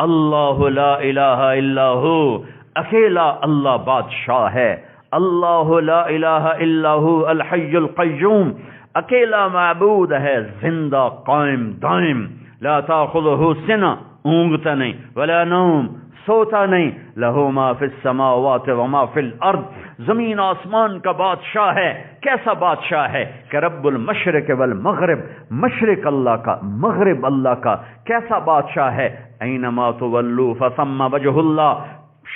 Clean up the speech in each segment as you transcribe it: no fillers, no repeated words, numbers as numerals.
اللہ لا الہ الا ہو، اکیلا اللہ بادشاہ ہے، اللہ لا الہ الا ہو الحی القیوم، اکیلا معبود ہے زندہ قائم دائم، لا تاخذہ سنہ اونگتا نہیں، ولا نوم سوتا نہیں، لہو ما فی السماوات وما فی الارض، زمین آسمان کا بادشاہ ہے۔ کیسا بادشاہ ہے کہ رب المشرق والمغرب، مشرق اللہ کا مغرب اللہ کا، کیسا بادشاہ ہے، اینما تولوا فثم وجہ اللہ،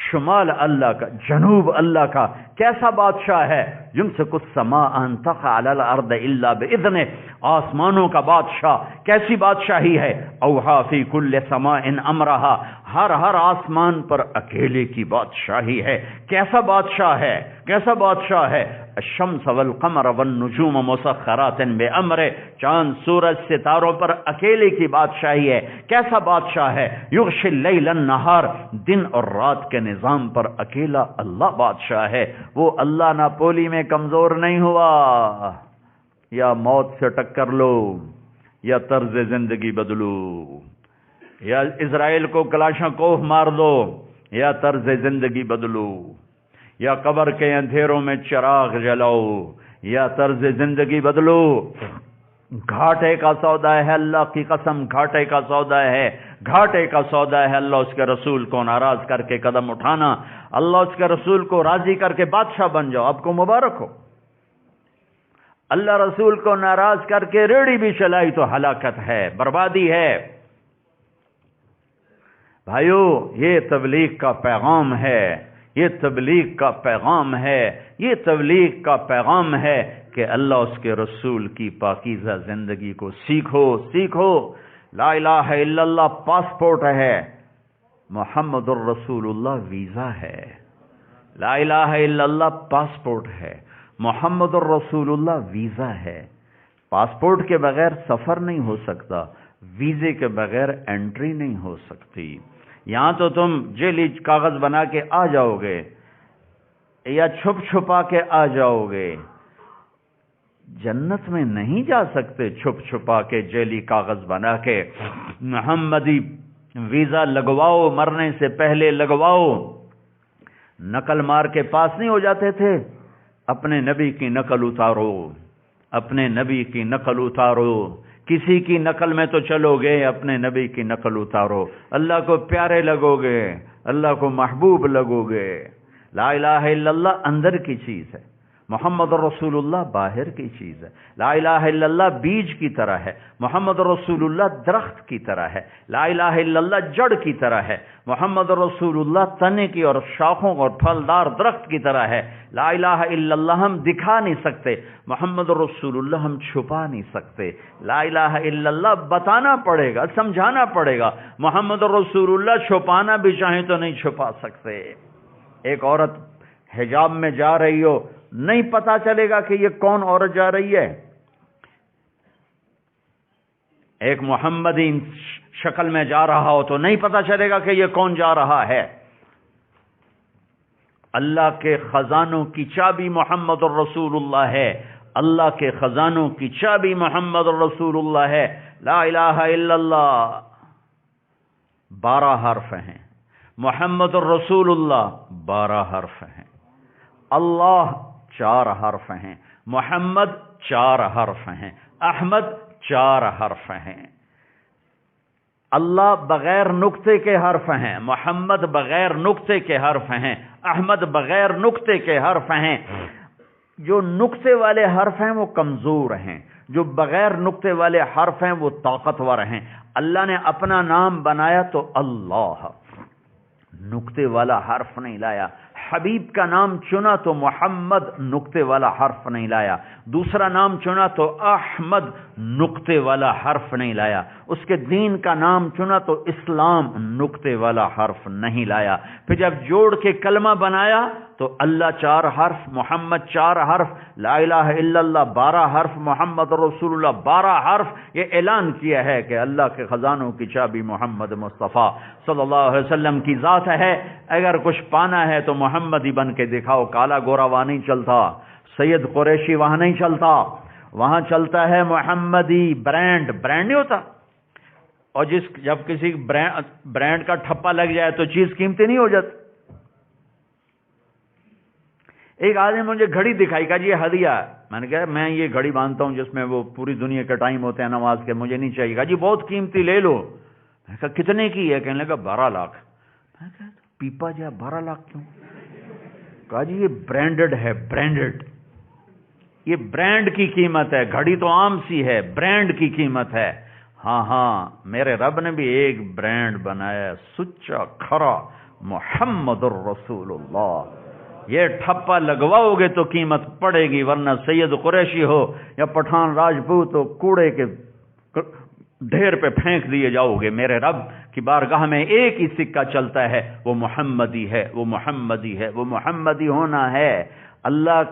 شمال اللہ کا جنوب اللہ کا، کیسا بادشاہ ہے، یمسک السماء ان تقع علی الارض الا باذنہ، آسمانوں کا بادشاہ، کیسی بادشاہی ہے، اوحا فی کل سماء امرہا، ہر آسمان پر اکیلے کی بادشاہی ہے، کیسا بادشاہ ہے، کیسا بادشاہ ہے، الشمس والقمر والنجوم مسخرات بامرہ، چاند سورج ستاروں پر اکیلے کی بادشاہی ہے، کیسا بادشاہ ہے، یغشی اللیل النہار، دن اور رات کے نظام پر اکیلا اللہ بادشاہ ہے۔ وہ اللہ ناپولی میں کمزور نہیں ہوا، یا موت سے ٹکر لو یا طرز زندگی بدلو، یا اسرائیل کو کلاشن کوف مار دو یا طرز زندگی بدلو، یا قبر کے اندھیروں میں چراغ جلاؤ یا طرز زندگی بدلو۔ گھاٹے کا سودا ہے، اللہ کی قسم گھاٹے کا سودا ہے، گھاٹے کا سودا ہے اللہ اس کے رسول کو ناراض کر کے قدم اٹھانا، اللہ اس کے رسول کو راضی کر کے بادشاہ بن جاؤ، آپ کو مبارک ہو۔ اللہ رسول کو ناراض کر کے ریڑھی بھی چلائی تو ہلاکت ہے، بربادی ہے۔ بھائیو، یہ تبلیغ کا پیغام ہے، یہ تبلیغ کا پیغام ہے، یہ تبلیغ کا پیغام ہے کہ اللہ اس کے رسول کی پاکیزہ زندگی کو سیکھو، سیکھو۔ لا الہ الا اللہ پاسپورٹ ہے، محمد الرسول اللہ ویزا ہے۔ لا الہ الا اللہ پاسپورٹ ہے، محمد الرسول اللہ ویزا ہے۔ پاسپورٹ کے بغیر سفر نہیں ہو سکتا، ویزے کے بغیر انٹری نہیں ہو سکتی۔ یہاں تو تم جیلی کاغذ بنا کے آ جاؤ گے یا چھپ چھپا کے آ جاؤ گے، جنت میں نہیں جا سکتے چھپ چھپا کے جیلی کاغذ بنا کے۔ محمدی ویزا لگواؤ، مرنے سے پہلے لگواؤ۔ نقل مار کے پاس نہیں ہو جاتے تھے، اپنے نبی کی نقل اتارو، اپنے نبی کی نقل اتارو۔ کسی کی نقل میں تو چلو گے، اپنے نبی کی نقل اتارو، اللہ کو پیارے لگو گے، اللہ کو محبوب لگو گے۔ لا الہ الا اللہ اندر کی چیز ہے، محمد رسول اللہ باہر کی چیز ہے۔ لا الہ الا اللہ بیج کی طرح ہے، محمد رسول اللہ درخت کی طرح ہے۔ لا الہ الا اللہ جڑ کی طرح ہے، محمد رسول اللہ تنے کی اور شاخوں اور پھلدار درخت کی طرح ہے۔ لا الہ الا اللہ ہم دکھا نہیں سکتے، محمد رسول اللہ ہم چھپا نہیں سکتے۔ لا الہ الا اللہ بتانا پڑے گا، سمجھانا پڑے گا، محمد رسول اللہ چھپانا بھی چاہیں تو نہیں چھپا سکتے۔ ایک عورت حجاب میں جا رہی ہو، نہیں پتا چلے گا کہ یہ کون عورت جا رہی ہے۔ ایک محمدی شکل میں جا رہا ہو تو نہیں پتا چلے گا کہ یہ کون جا رہا ہے۔ اللہ کے خزانوں کی چابی محمد الرسول اللہ ہے، اللہ کے خزانوں کی چابی محمد الرسول اللہ ہے۔ لا الہ الا اللہ 12 حرف ہیں، محمد الرسول اللہ 12 حرف ہیں، اللہ 4 حرف ہیں، محمد 4 حرف ہیں، احمد 4 حرف ہیں۔ اللہ بغیر نقطے کے حرف ہیں، محمد بغیر نقطے کے حرف ہیں، احمد بغیر نقطے کے حرف ہیں۔ جو نقطے والے حرف ہیں وہ کمزور ہیں، جو بغیر نقطے والے حرف ہیں وہ طاقتور ہیں۔ اللہ نے اپنا نام بنایا تو اللہ، نقطے والا حرف نہیں لایا۔ حبیب کا نام چنا تو محمد، نقطے والا حرف نہیں لایا۔ دوسرا نام چنا تو احمد، نقطے والا حرف نہیں لایا۔ اس کے دین کا نام چنا تو اسلام، نقطے والا حرف نہیں لایا۔ پھر جب جوڑ کے کلمہ بنایا تو اللہ 4 حرف، محمد 4 حرف، لا الہ الا اللہ 12 حرف، محمد رسول اللہ 12 حرف۔ یہ اعلان کیا ہے کہ اللہ کے خزانوں کی چابی محمد مصطفیٰ صلی اللہ علیہ وسلم کی ذات ہے۔ اگر کچھ پانا ہے تو محمدی بن کے دکھاؤ، کالا گورا وہاں نہیں چلتا، سید قریشی وہاں نہیں چلتا، وہاں چلتا ہے محمدی برانڈ، برانڈ نہیں ہوتا، اور جب کسی برانڈ کا ٹھپا لگ جائے تو چیز قیمتی نہیں ہو جاتی. ایک آدمی مجھے گھڑی دکھائی، کہا جی یہ ہدیہ ہے. میں نے کہا میں یہ گھڑی باندھتا ہوں جس میں وہ پوری دنیا کے ٹائم ہوتے ہیں نماز کے، مجھے نہیں چاہیے. کہا جی بہت قیمتی، لے لو. میں نے کہا کتنے کی ہے؟ کہنے لگا 12 لاکھ. میں نے کہا پیپا جا 12 لاکھ کیوں؟ کہا جی یہ برانڈڈ ہے، برانڈڈ، یہ برانڈ کی قیمت ہے. گھڑی تو عام سی ہے، برانڈ کی قیمت ہے. ہاں ہاں میرے رب نے بھی ایک برانڈ بنایا، سچا کھرا محمد الرسول اللہ. یہ ٹھپا لگواؤ گے تو قیمت پڑے گی، ورنہ سید قریشی ہو یا پٹھان راجپوت ہو، کوڑے کے ڈھیر پہ پھینک دیے جاؤ گے. میرے رب کی بارگاہ میں ایک ہی سکہ چلتا ہے، وہ محمدی ہے، وہ محمدی ہے، وہ محمدی ہونا ہے. اللہ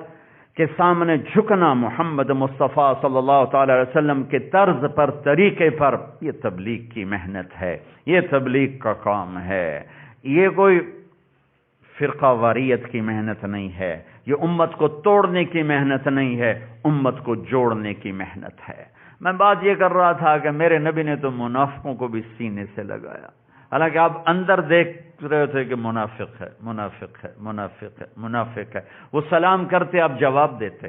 کے سامنے جھکنا محمد مصطفیٰ صلی اللہ تعالی علیہ وسلم کے طرز پر، طریقے پر، یہ تبلیغ کی محنت ہے، یہ تبلیغ کا کام ہے. یہ کوئی فرقہ واریت کی محنت نہیں ہے، یہ امت کو توڑنے کی محنت نہیں ہے، امت کو جوڑنے کی محنت ہے. میں بات یہ کر رہا تھا کہ میرے نبی نے تو منافقوں کو بھی سینے سے لگایا، حالانکہ آپ اندر دیکھ رہے تھے کہ منافق ہے، منافق ہے، منافق ہے، منافق ہے. وہ سلام کرتے آپ جواب دیتے،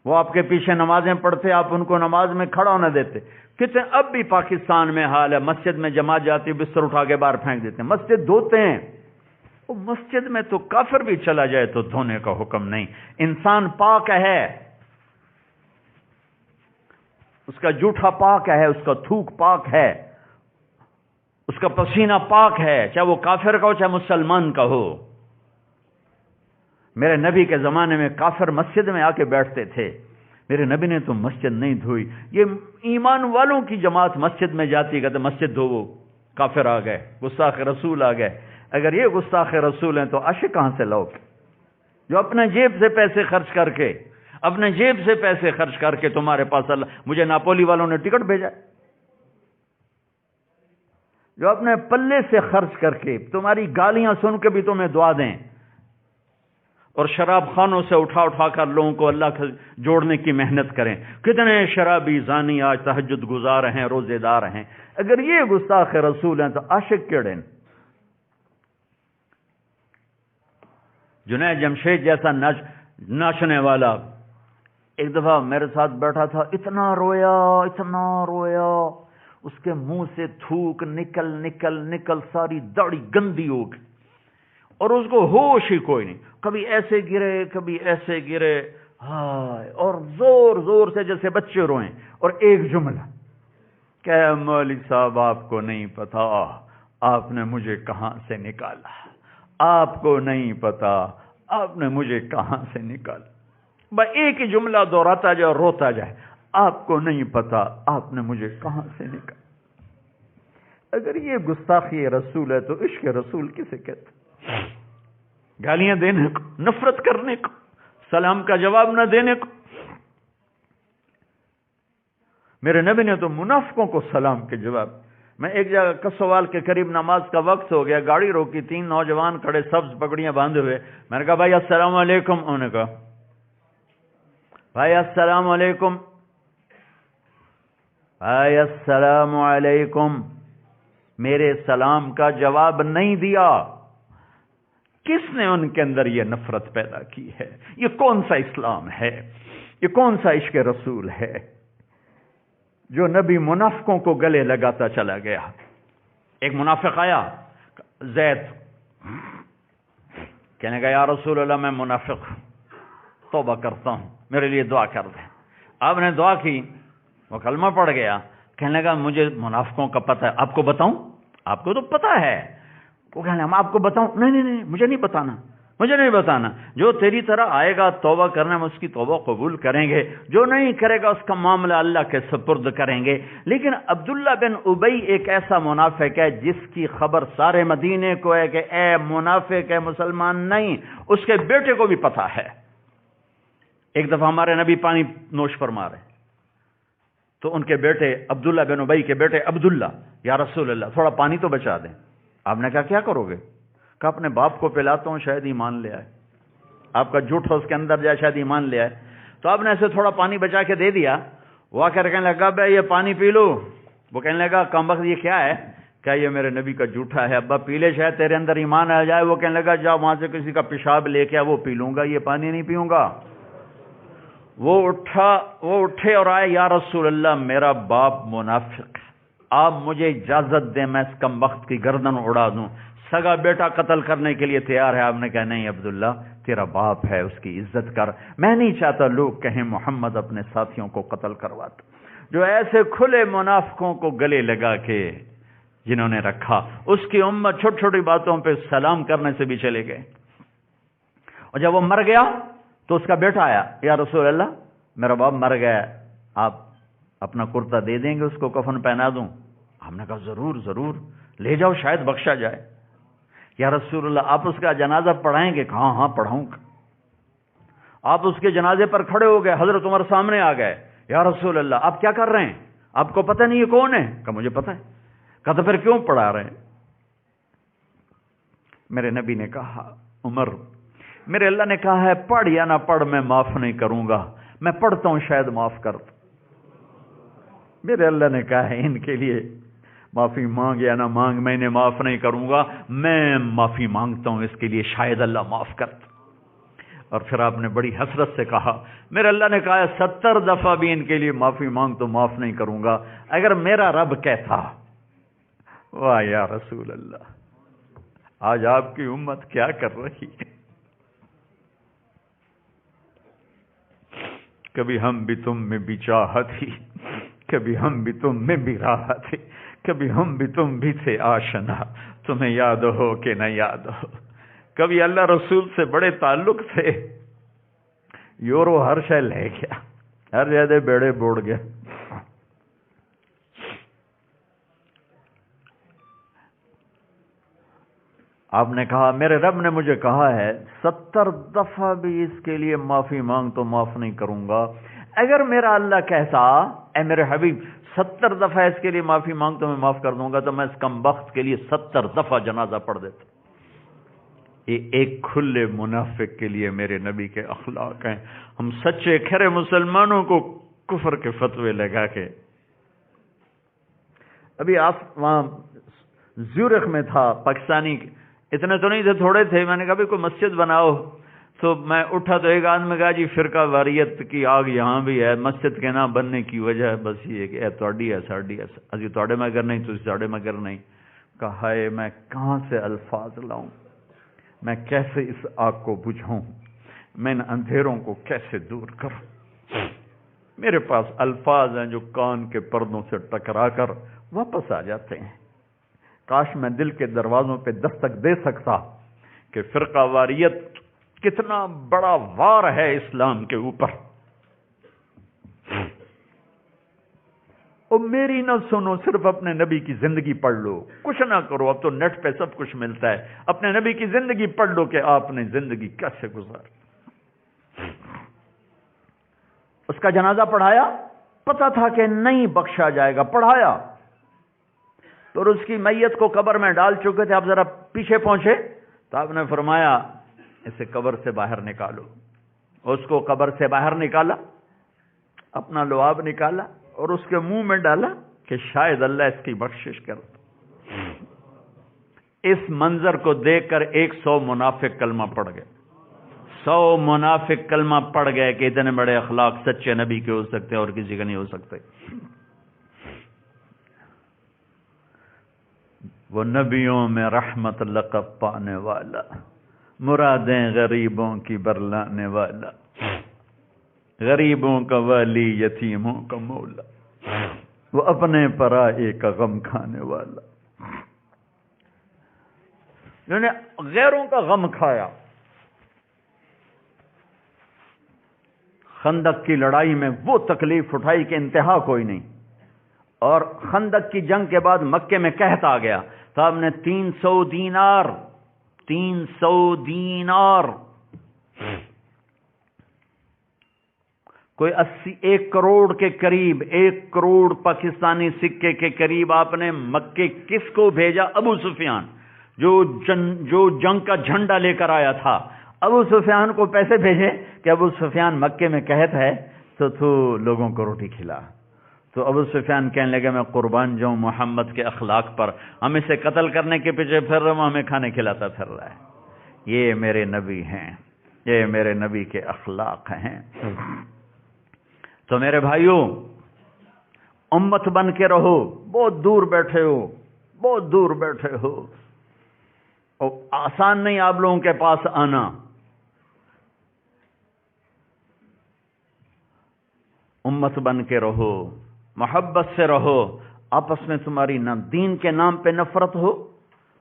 وہ آپ کے پیچھے نمازیں پڑھتے آپ ان کو نماز میں کھڑا ہونے دیتے. کتنے اب بھی پاکستان میں حال ہے، مسجد میں جماعت جاتی ہے بستر اٹھا کے باہر پھینک دیتے ہیں. مسجد دھوتے ہیں، وہ مسجد میں تو کافر بھی چلا جائے تو دھونے کا حکم نہیں. انسان پاک ہے، اس کا جوٹھا پاک ہے، اس کا تھوک پاک ہے، اس کا پسینہ پاک ہے، چاہے وہ کافر کا ہو چاہے مسلمان کا ہو. میرے نبی کے زمانے میں کافر مسجد میں آ کے بیٹھتے تھے، میرے نبی نے تو مسجد نہیں دھوئی. یہ ایمان والوں کی جماعت مسجد میں جاتی، کہتے مسجد دھو، کافر آ گئے، گستاخ رسول آ گئے. اگر یہ گستاخ رسول ہیں تو عاشق کہاں سے لاؤ؟ جو اپنے جیب سے پیسے خرچ کر کے، اپنے جیب سے پیسے خرچ کر کے تمہارے پاس اللہ، مجھے ناپولی والوں نے ٹکٹ بھیجا، جو اپنے پلے سے خرچ کر کے تمہاری گالیاں سن کے بھی تمہیں دعا دیں، اور شراب خانوں سے اٹھا اٹھا کر لوگوں کو اللہ سے جوڑنے کی محنت کریں. کتنے شرابی زانی آج تہجد گزار ہیں، روزے دار ہیں. اگر یہ گستاخ رسول ہیں تو عاشق کیڑے؟ جنید جمشید جیسا ناچنے والا ایک دفعہ میرے ساتھ بیٹھا تھا، اتنا رویا، اتنا رویا، اس کے منہ سے تھوک نکل نکل نکل ساری داڑھی گندی ہو گئی، اور اس کو ہوش ہی کوئی نہیں. کبھی ایسے گرے کبھی ایسے گرے، ہائے، اور زور زور سے جیسے بچے روئیں. اور ایک جملہ کہ مولوی صاحب آپ کو نہیں پتا آپ نے مجھے کہاں سے نکالا، آپ کو نہیں پتا آپ نے مجھے کہاں سے نکالا. بس ایک ہی جملہ دہراتا جائے اور روتا جائے، آپ کو نہیں پتا آپ نے مجھے کہاں سے نکالا. اگر یہ گستاخی رسول ہے تو عشق رسول کسے کہتے؟ گالیاں دینے کو، نفرت کرنے کو، سلام کا جواب نہ دینے کو. میرے نبی نے تو منافقوں کو سلام کے جواب. میں ایک جگہ کسوال کے قریب نماز کا وقت ہو گیا، گاڑی روکی، 3 نوجوان کھڑے سبز پگڑیاں باندھے ہوئے. میں نے کہا بھائی السلام علیکم. انہوں نے کہا بھائی السلام علیکم، بھائی السلام علیکم. میرے سلام کا جواب نہیں دیا. کس نے ان کے اندر یہ نفرت پیدا کی ہے؟ یہ کون سا اسلام ہے؟ یہ کون سا عشق رسول ہے جو نبی منافقوں کو گلے لگاتا چلا گیا؟ ایک منافق آیا، زید، کہنے کا یا رسول اللہ میں منافق توبہ کرتا ہوں، میرے لیے دعا کر دیں. آپ نے دعا کی، وہ کلمہ پڑھ گیا. کہنے لگا مجھے منافقوں کا پتہ ہے، آپ کو بتاؤں؟ آپ کو تو پتہ ہے. وہ کہنے لگا میں آپ کو بتاؤں؟ نہیں نہیں نہیں، مجھے نہیں بتانا، مجھے نہیں بتانا. جو تیری طرح آئے گا توبہ کرنے میں اس کی توبہ قبول کریں گے، جو نہیں کرے گا اس کا معاملہ اللہ کے سپرد کریں گے. لیکن عبداللہ بن ابی ایک ایسا منافق ہے جس کی خبر سارے مدینے کو ہے کہ اے منافق ہے، مسلمان نہیں. اس کے بیٹے کو بھی پتہ ہے. ایک دفعہ ہمارے نبی پانی نوش فرما رہے تو ان کے بیٹے عبداللہ بن ابی کے بیٹے عبداللہ، یا رسول اللہ تھوڑا پانی تو بچا دیں. آپ نے کہا کیا کرو گے؟ کہ اپنے باپ کو پلاتا ہوں شاید ایمان لے آئے، آپ کا جھوٹ اس کے اندر جائے شاید ایمان لے آئے. تو آپ نے ایسے تھوڑا پانی بچا کے دے دیا. وہ آ کر کہنے لگا بھائی یہ پانی پی لو، وہ کہنے لگا کمبخت یہ کیا ہے؟ کیا یہ میرے نبی کا جھوٹا ہے؟ ابا پی لے شاید تیرے اندر ایمان آ جائے۔ وہ کہنے لگا جا وہاں سے کسی کا پیشاب لے کے وہ پی لوں گا، یہ پانی نہیں پیوں گا۔ وہ اٹھے اور آئے، یا رسول اللہ میرا باپ منافق ہے، آپ مجھے اجازت دیں میں اس کمبخت کی گردن اڑا دوں، سگا بیٹا قتل کرنے کے لیے تیار ہے۔ آپ نے کہا نہیں عبداللہ تیرا باپ ہے، اس کی عزت کر، میں نہیں چاہتا لوگ کہیں محمد اپنے ساتھیوں کو قتل کرواتا۔ جو ایسے کھلے منافقوں کو گلے لگا کے جنہوں نے رکھا، اس کی امت چھوٹی چھوٹی باتوں پہ سلام کرنے سے بھی چلے گئے۔ اور جب وہ مر گیا تو اس کا بیٹا آیا، یا رسول اللہ میرا باپ مر گیا، آپ اپنا کرتا دے دیں گے، اس کو کفن پہنا دوں؟ ہم نے کہا ضرور ضرور لے جاؤ، شاید بخشا جائے۔ یا رسول اللہ آپ اس کا جنازہ پڑھائیں گے؟ کہا ہاں پڑھاؤں گا۔ آپ اس کے جنازے پر کھڑے ہو گئے، حضرت عمر سامنے آ گئے، یا رسول اللہ آپ کیا کر رہے ہیں؟ آپ کو پتہ نہیں یہ کون ہے؟ کہا مجھے پتہ ہے۔ کہا تو پھر کیوں پڑھا رہے ہیں؟ میرے نبی نے کہا عمر میرے اللہ نے کہا ہے پڑھ یا نہ پڑھ میں معاف نہیں کروں گا، میں پڑھتا ہوں شاید معاف کر دوں۔ میرے اللہ نے کہا ہے ان کے لیے معافی مانگ یا نہ مانگ میں انہیں معاف نہیں کروں گا، میں معافی مانگتا ہوں اس کے لیے شاید اللہ معاف کر دے۔ اور پھر آپ نے بڑی حسرت سے کہا میرے اللہ نے کہا ہے 70 دفعہ بھی ان کے لیے معافی مانگ تو معاف نہیں کروں گا، اگر میرا رب کہتا۔ واہ یا رسول اللہ، آج آپ کی امت کیا کر رہی ہے؟ کبھی ہم بھی تم میں بھی چاہت تھی، کبھی ہم بھی تم میں بھی راحت تھی، کبھی ہم بھی تم بھی تھے آشنا، تمہیں یاد ہو کہ نہ یاد ہو۔ کبھی اللہ رسول سے بڑے تعلق تھے، یورو ہر شے لے گیا، ہر جگہ بیڑے بوڑ گیا۔ آپ نے کہا میرے رب نے مجھے کہا ہے 70 دفعہ بھی اس کے لیے معافی مانگ تو معاف نہیں کروں گا، اگر میرا اللہ کہتا اے میرے حبیب 70 دفعہ اس کے لیے معافی مانگ تو میں معاف کر دوں گا، تو میں اس کمبخت کے لیے 70 دفعہ جنازہ پڑھ دیتا۔ یہ ایک کھلے منافق کے لیے میرے نبی کے اخلاق ہیں۔ ہم سچے کھرے مسلمانوں کو کفر کے فتوے لگا کے، ابھی آپ وہاں زیورخ میں تھا، پاکستانی اتنے تو نہیں تھے، تھوڑے تھے، میں نے کہا بھی کوئی مسجد بناؤ، تو میں اٹھا تو ایک آدمی کہا جی فرقہ واریت کی آگ یہاں بھی ہے، مسجد کے نہ بننے کی وجہ ہے بس یہ کہ تھوڑی ہے ساڑی ہے، ابھی تھوڑے مگر نہیں تو ساڑے مگر نہیں۔ کہا ہے میں کہاں سے الفاظ لاؤں، میں کیسے اس آگ کو بجھاؤں، میں ان اندھیروں کو کیسے دور کروں؟ میرے پاس الفاظ ہیں جو کان کے پردوں سے ٹکرا کر واپس آ جاتے ہیں۔ کاش میں دل کے دروازوں پہ دستک دے سکتا کہ فرقہ واریت کتنا بڑا وار ہے اسلام کے اوپر۔ اور میری نہ سنو، صرف اپنے نبی کی زندگی پڑھ لو، کچھ نہ کرو، اب تو نیٹ پہ سب کچھ ملتا ہے، اپنے نبی کی زندگی پڑھ لو کہ آپ نے زندگی کیسے گزاری۔ اس کا جنازہ پڑھایا، پتا تھا کہ نہیں بخشا جائے گا، پڑھایا، تو اس کی میت کو قبر میں ڈال چکے تھے، آپ ذرا پیچھے پہنچے تو آپ نے فرمایا اسے قبر سے باہر نکالو۔ اس کو قبر سے باہر نکالا، اپنا لعاب نکالا اور اس کے منہ میں ڈالا کہ شاید اللہ اس کی بخشش کر۔ اس منظر کو دیکھ کر 100 منافق کلمہ پڑھ گئے، 100 منافق کلمہ پڑھ گئے کہ اتنے بڑے اخلاق سچے نبی کے ہو سکتے اور کسی کے نہیں ہو سکتے۔ وہ نبیوں میں رحمت لقب پانے والا، مرادیں غریبوں کی برلانے والا، غریبوں کا والی یتیموں کا مولا، وہ اپنے پرائے کا غم کھانے والا، جنہوں نے غیروں کا غم کھایا۔ خندق کی لڑائی میں وہ تکلیف اٹھائی کہ انتہا کوئی نہیں، اور خندق کی جنگ کے بعد مکے میں قحط آ گیا، صاحب نے 300 دینار کوئی 1 کروڑ کے قریب، 1 کروڑ پاکستانی سکے کے قریب آپ نے مکے کس کو بھیجا؟ ابو سفیان، جو جنگ کا جھنڈا لے کر آیا تھا، ابو سفیان کو پیسے بھیجے کہ ابو سفیان مکے میں قحط ہے تو لوگوں کو روٹی کھلا، تو ابو سفیان کہنے لگے میں قربان جاؤں محمد کے اخلاق پر، ہم اسے قتل کرنے کے پیچھے پھر رہے ہیں، ہمیں کھانے کھلاتا پھر رہا ہے۔ یہ میرے نبی ہیں، یہ میرے نبی کے اخلاق ہیں۔ تو میرے بھائیوں، امت بن کے رہو، بہت دور بیٹھے ہو، بہت دور بیٹھے ہو، اور آسان نہیں آپ لوگوں کے پاس آنا۔ امت بن کے رہو، محبت سے رہو، آپس میں تمہاری نہ دین کے نام پہ نفرت ہو،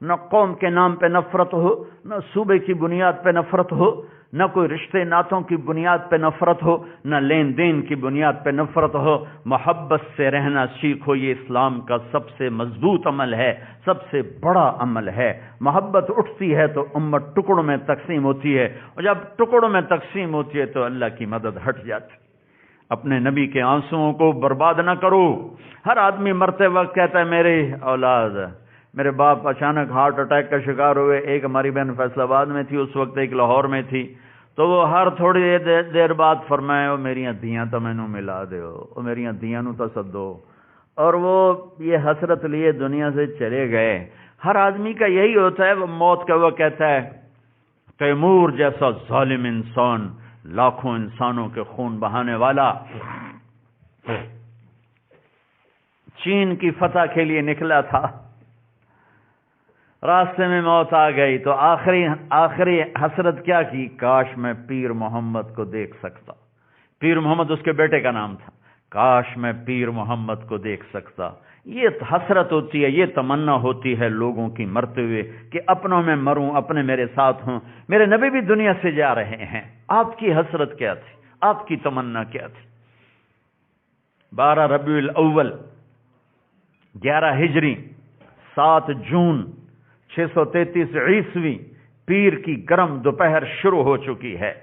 نہ قوم کے نام پہ نفرت ہو، نہ صوبے کی بنیاد پہ نفرت ہو، نہ کوئی رشتے ناتوں کی بنیاد پہ نفرت ہو، نہ لین دین کی بنیاد پہ نفرت ہو۔ محبت سے رہنا سیکھو، یہ اسلام کا سب سے مضبوط عمل ہے، سب سے بڑا عمل ہے۔ محبت اٹھتی ہے تو امت ٹکڑوں میں تقسیم ہوتی ہے، اور جب ٹکڑوں میں تقسیم ہوتی ہے تو اللہ کی مدد ہٹ جاتی۔ اپنے نبی کے آنسوؤں کو برباد نہ کرو۔ ہر آدمی مرتے وقت کہتا ہے میری اولاد، میرے باپ اچانک ہارٹ اٹیک کا شکار ہوئے، ایک ہماری بہن فیصل آباد میں تھی اس وقت، ایک لاہور میں تھی، تو وہ ہر تھوڑی دیر بعد فرمائے او میری دیاں تو مینوں ملا دیو، او میری دیاں نو تو سدو، اور وہ یہ حسرت لیے دنیا سے چلے گئے۔ ہر آدمی کا یہی ہوتا ہے، وہ موت کا وہ کہتا ہے تیمور جیسا ظالم انسان، لاکھوں انسانوں کے خون بہانے والا، چین کی فتح کے لیے نکلا تھا، راستے میں موت آ گئی، تو آخری حسرت کیا کی، کاش میں پیر محمد کو دیکھ سکتا۔ پیر محمد اس کے بیٹے کا نام تھا، کاش میں پیر محمد کو دیکھ سکتا۔ یہ حسرت ہوتی ہے، یہ تمنا ہوتی ہے لوگوں کی مرتے ہوئے کہ اپنوں میں مروں، اپنے میرے ساتھ ہوں۔ میرے نبی بھی دنیا سے جا رہے ہیں، آپ کی حسرت کیا تھی، آپ کی تمنا کیا تھی؟ 12 ربیع الاول 11 ہجری 7 جون 633 عیسوی، پیر کی گرم دوپہر شروع ہو چکی ہے۔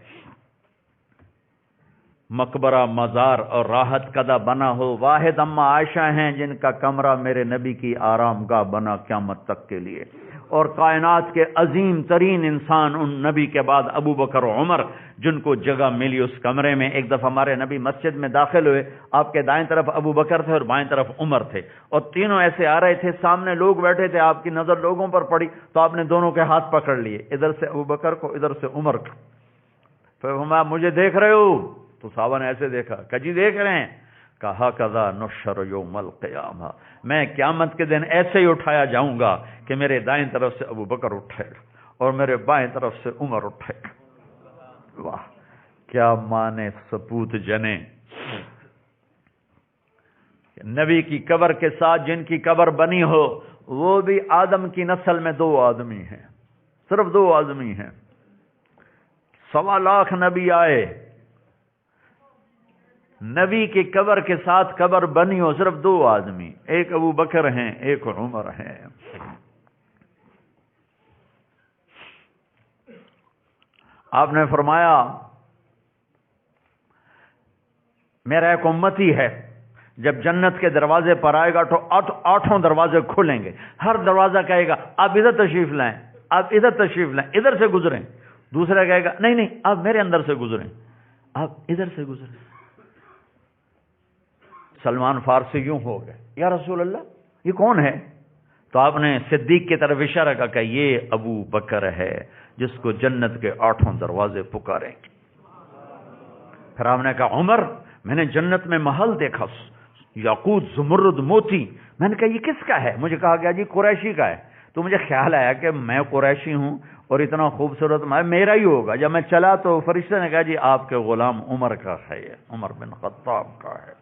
مقبرہ، مزار اور راحت قدہ بنا ہو، واحد اما عائشہ ہیں جن کا کمرہ میرے نبی کی آرام گاہ بنا قیامت تک کے لیے، اور کائنات کے عظیم ترین انسان ان نبی کے بعد ابو بکر و عمر، جن کو جگہ ملی اس کمرے میں۔ ایک دفعہ ہمارے نبی مسجد میں داخل ہوئے، آپ کے دائیں طرف ابو بکر تھے اور بائیں طرف عمر تھے، اور تینوں ایسے آ رہے تھے، سامنے لوگ بیٹھے تھے، آپ کی نظر لوگوں پر پڑی تو آپ نے دونوں کے ہاتھ پکڑ لیے، ادھر سے ابو بکر کو، ادھر سے عمر کو۔ پھر فرمایا مجھے دیکھ رہے ہو؟ تو صحابہ نے ایسے دیکھا، کہ جی دیکھ رہے ہیں، کہا کذا نحشر یوم القیامہ، میں قیامت کے دن ایسے ہی اٹھایا جاؤں گا کہ میرے دائیں طرف سے ابو بکر اٹھے گا اور میرے بائیں طرف سے عمر اٹھے گا۔ واہ کیا مانے سپوت جنے۔ نبی کی قبر کے ساتھ جن کی قبر بنی ہو، وہ بھی آدم کی نسل میں 2 آدمی ہیں، صرف 2 آدمی ہیں۔ 1.25 لاکھ نبی آئے، نبی کی قبر کے ساتھ قبر بنی ہو صرف 2 آدمی، ایک ابو بکر ہیں، ایک عمر ہیں۔ آپ نے فرمایا میرا ایک امتی ہے، جب جنت کے دروازے پر آئے گا تو 8 دروازے کھولیں گے، ہر دروازہ کہے گا آپ ادھر تشریف لائیں، آپ ادھر تشریف لائیں، ادھر سے گزریں۔ دوسرا کہے گا نہیں آپ میرے اندر سے گزریں، آپ ادھر سے گزریں۔ سلمان فارسی یوں ہو گئے، یا رسول اللہ یہ کون ہے؟ تو آپ نے صدیق کی طرف اشارہ کیا کہ یہ ابو بکر ہے جس کو جنت کے 8 دروازے پکاریں گے۔ پھر آپ نے کہا عمر، میں نے جنت میں محل دیکھا، یاقوت زمرد موتی، میں نے کہا یہ کس کا ہے؟ مجھے کہا گیا جی قریشی کا ہے۔ تو مجھے خیال آیا کہ میں قریشی ہوں اور اتنا خوبصورت میرا ہی ہوگا۔ جب میں چلا تو فرشتے نے کہا جی آپ کے غلام عمر کا ہے، عمر بن خطاب کا ہے۔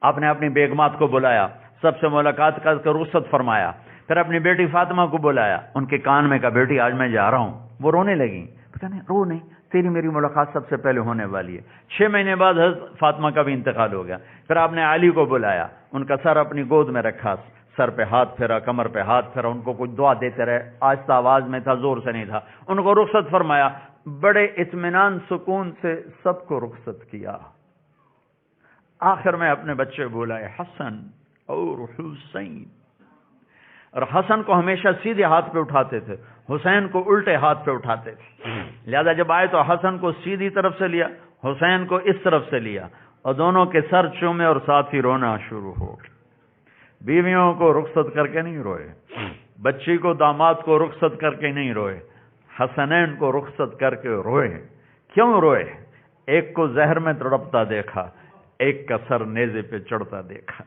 آپ نے اپنی بیگمات کو بلایا، سب سے ملاقات کر کے رخصت فرمایا، پھر اپنی بیٹی فاطمہ کو بلایا، ان کے کان میں کہا بیٹی آج میں جا رہا ہوں۔ وہ رونے لگیں، پتہ نہیں رو نہیں، تیری میری ملاقات سب سے پہلے ہونے والی ہے۔ 6 مہینے بعد حضرت فاطمہ کا بھی انتقال ہو گیا۔ پھر آپ نے علی کو بلایا، ان کا سر اپنی گود میں رکھا، سر پہ ہاتھ پھیرا، کمر پہ ہاتھ پھیرا، ان کو کچھ دعا دیتے رہے، آہستہ آواز میں تھا، زور سے نہیں تھا۔ ان کو رخصت فرمایا، بڑے اطمینان سکون سے سب کو رخصت کیا۔ آخر میں اپنے بچے بلائے، حسن اور حسین، اور حسن کو ہمیشہ سیدھے ہاتھ پہ اٹھاتے تھے، حسین کو الٹے ہاتھ پہ اٹھاتے تھے، لہذا جب آئے تو حسن کو سیدھی طرف سے لیا، حسین کو اس طرف سے لیا۔ اور دونوں کے سر چومے اور ساتھ ہی رونا شروع ہو گیا۔ بیویوں کو رخصت کر کے نہیں روئے، بچی کو داماد کو رخصت کر کے نہیں روئے، حسنین کو رخصت کر کے روئے۔ کیوں روئے؟ ایک کو زہر میں تڑپتا دیکھا، ایک کا سر نیزے پہ چڑھتا دیکھا۔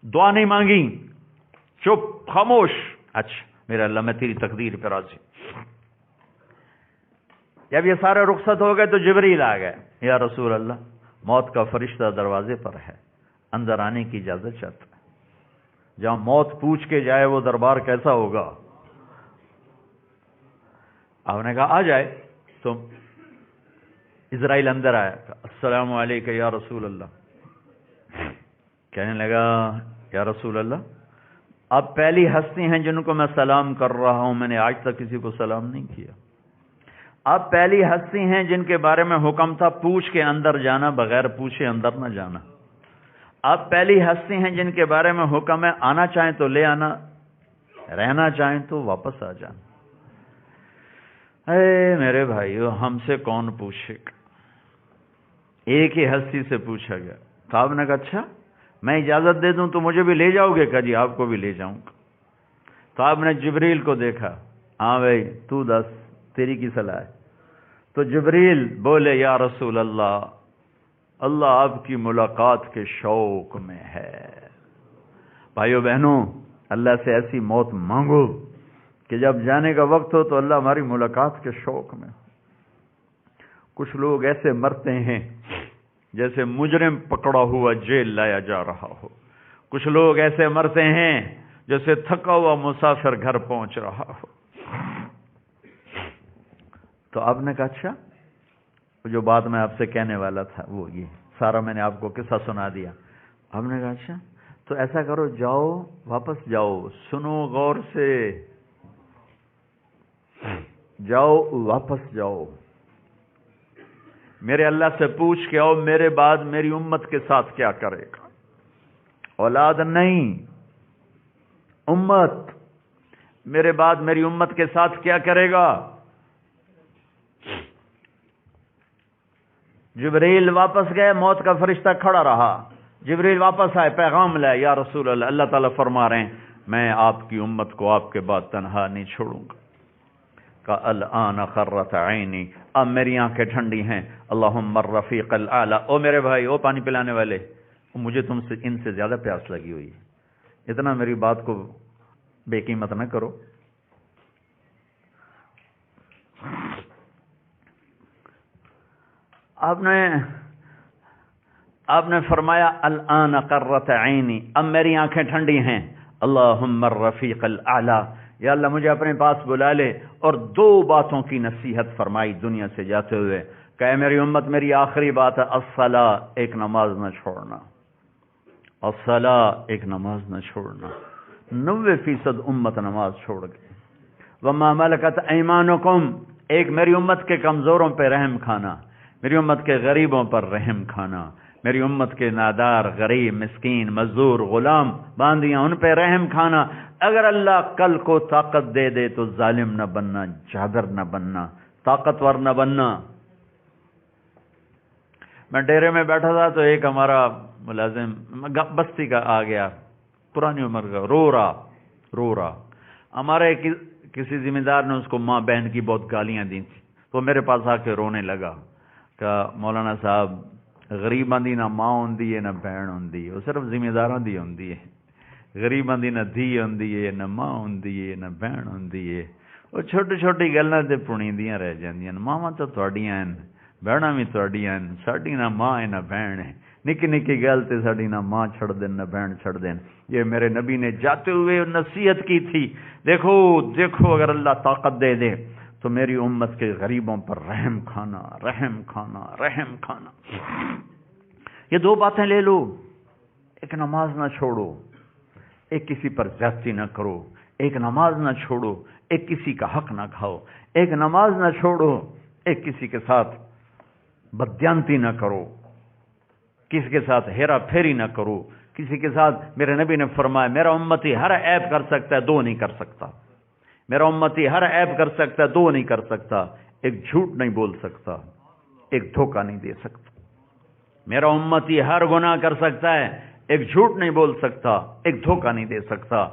دعا نہیں مانگی، چپ، خاموش۔ اچھا میرے اللہ میں تیری تقدیر پہ راضی۔ جب یہ سارے رخصت ہو گئے تو جبریل آ گئے، یا رسول اللہ موت کا فرشتہ دروازے پر ہے، اندر آنے کی اجازت چاہتا ہے۔ جہاں موت پوچھ کے جائے وہ دربار کیسا ہوگا؟ آپ نے کہا آ جائے۔ تو اسرائیل اندر آیا، السلام علیکم یا رسول اللہ۔ کہنے لگا یا رسول اللہ آپ پہلی ہستی ہیں جن کو میں سلام کر رہا ہوں، میں نے آج تک کسی کو سلام نہیں کیا۔ آپ پہلی ہستی ہیں جن کے بارے میں حکم تھا پوچھ کے اندر جانا، بغیر پوچھے اندر نہ جانا۔ آپ پہلی ہستی ہیں جن کے بارے میں حکم ہے آنا چاہیں تو لے آنا، رہنا چاہیں تو واپس آ جانا۔ اے میرے بھائیو، ہم سے کون پوچھے گا؟ ایک ہی ہستی سے پوچھا گیا۔ صاحب نے کہا اچھا میں اجازت دے دوں تو مجھے بھی لے جاؤ گے؟ کہا جی آپ کو بھی لے جاؤں گا۔ صاحب نے جبریل کو دیکھا، ہاں بھائی تو دس تیری کی صلاح ہے؟ تو جبریل بولے یا رسول اللہ، اللہ آپ کی ملاقات کے شوق میں ہے۔ بھائیو بہنوں، اللہ سے ایسی موت مانگو کہ جب جانے کا وقت ہو تو اللہ ہماری ملاقات کے شوق میں۔ کچھ لوگ ایسے مرتے ہیں جیسے مجرم پکڑا ہوا جیل لایا جا رہا ہو، کچھ لوگ ایسے مرتے ہیں جیسے تھکا ہوا مسافر گھر پہنچ رہا ہو۔ تو آپ نے کہا اچھا جو بات میں آپ سے کہنے والا تھا وہ یہ سارا میں نے آپ کو قصہ سنا دیا۔ آپ نے کہا اچھا تو ایسا کرو، جاؤ واپس جاؤ، سنو غور سے، جاؤ واپس جاؤ، میرے اللہ سے پوچھ کے آؤ میرے بعد میری امت کے ساتھ کیا کرے گا۔ اولاد نہیں، امت، میرے بعد میری امت کے ساتھ کیا کرے گا۔ جبریل واپس گئے، موت کا فرشتہ کھڑا رہا۔ جبریل واپس آئے، پیغام لائے، یا رسول اللہ اللہ تعالیٰ فرما رہے ہیں میں آپ کی امت کو آپ کے بعد تنہا نہیں چھوڑوں گا۔ کہا الآن قرۃ عینی، اب میری آنکھیں ٹھنڈی ہیں۔ اللہم الرفیق الاعلی، او میرے بھائی، او پانی پلانے والے، مجھے تم سے ان سے زیادہ پیاس لگی ہوئی ہے، اتنا میری بات کو بے قیمت نہ کرو۔ آپ نے فرمایا الآن قرۃ عینی، اب میری آنکھیں ٹھنڈی ہیں۔ اللہم الرفیق الاعلی، یا اللہ مجھے اپنے پاس بلا لے۔ اور دو باتوں کی نصیحت فرمائی دنیا سے جاتے ہوئے کہ میری امت میری آخری بات ہے الصلاۃ، ایک نماز نہ چھوڑنا، الصلاۃ، ایک نماز نہ چھوڑنا۔ 90% امت نماز چھوڑ گئی۔ وما ملکت ایمانکم، ایک میری امت کے کمزوروں پہ رحم کھانا، میری امت کے غریبوں پر رحم کھانا، میری امت کے نادار، غریب، مسکین، مزدور، غلام، باندیاں، ان پہ رحم کھانا۔ اگر اللہ کل کو طاقت دے دے تو ظالم نہ بننا، جابر نہ بننا، طاقتور نہ بننا۔ میں ڈیرے میں بیٹھا تھا تو ایک ہمارا ملازم بستی کا آ گیا، پرانی عمر کا، رو رہا۔ ہمارے کسی ذمہ دار نے اس کو ماں بہن کی بہت گالیاں دی تھی، تو میرے پاس آ کے رونے لگا کہ مولانا صاحب غریباں دی نہ ماں ہوندی ہے نہ بہن ہوندی ہے، وہ صرف ذمہ داراں دی ہوندی ہے۔ غریباں دی نہ دھی ہوندی ہے نہ ماں ہوندی ہے نہ بہن ہوندی ہے، وہ چھوٹی چھوٹی گلاں تے پونیندیاں رہ جاندیاں۔ ماواں تو تہاڈیاں ہیں، بہناں بھی تہاڈیاں ہیں، ساڈی نہ ماں ہے نہ بہن ہے، نکی نکی گل تے ساڈی نہ ماں چھڑ دین نہ بہن چھڑ دین۔ یہ میرے نبی نے جاتے ہوئے نصیحت کی تھی، دیکھو اگر اللہ طاقت دے دے تو میری امت کے غریبوں پر رحم کھانا، رحم کھانا، رحم کھانا۔ یہ دو باتیں لے لو، ایک نماز نہ چھوڑو، ایک کسی پر زیادتی نہ کرو، ایک نماز نہ چھوڑو، ایک کسی کا حق نہ کھاؤ، ایک نماز نہ چھوڑو، ایک کسی کے ساتھ بددیانتی نہ کرو، کسی کے ساتھ ہیرا پھیری نہ کرو، کسی کے ساتھ۔ میرے نبی نے فرمایا میرا امتی ہر عیب کر سکتا ہے، دو نہیں کر سکتا۔ میرا امتی ہر عیب کر سکتا ہے، دو نہیں کر سکتا۔ ایک جھوٹ نہیں بول سکتا، ایک دھوکہ نہیں دے سکتا۔ میرا امتی ہر گناہ کر سکتا ہے، ایک جھوٹ نہیں بول سکتا، ایک دھوکہ نہیں دے سکتا۔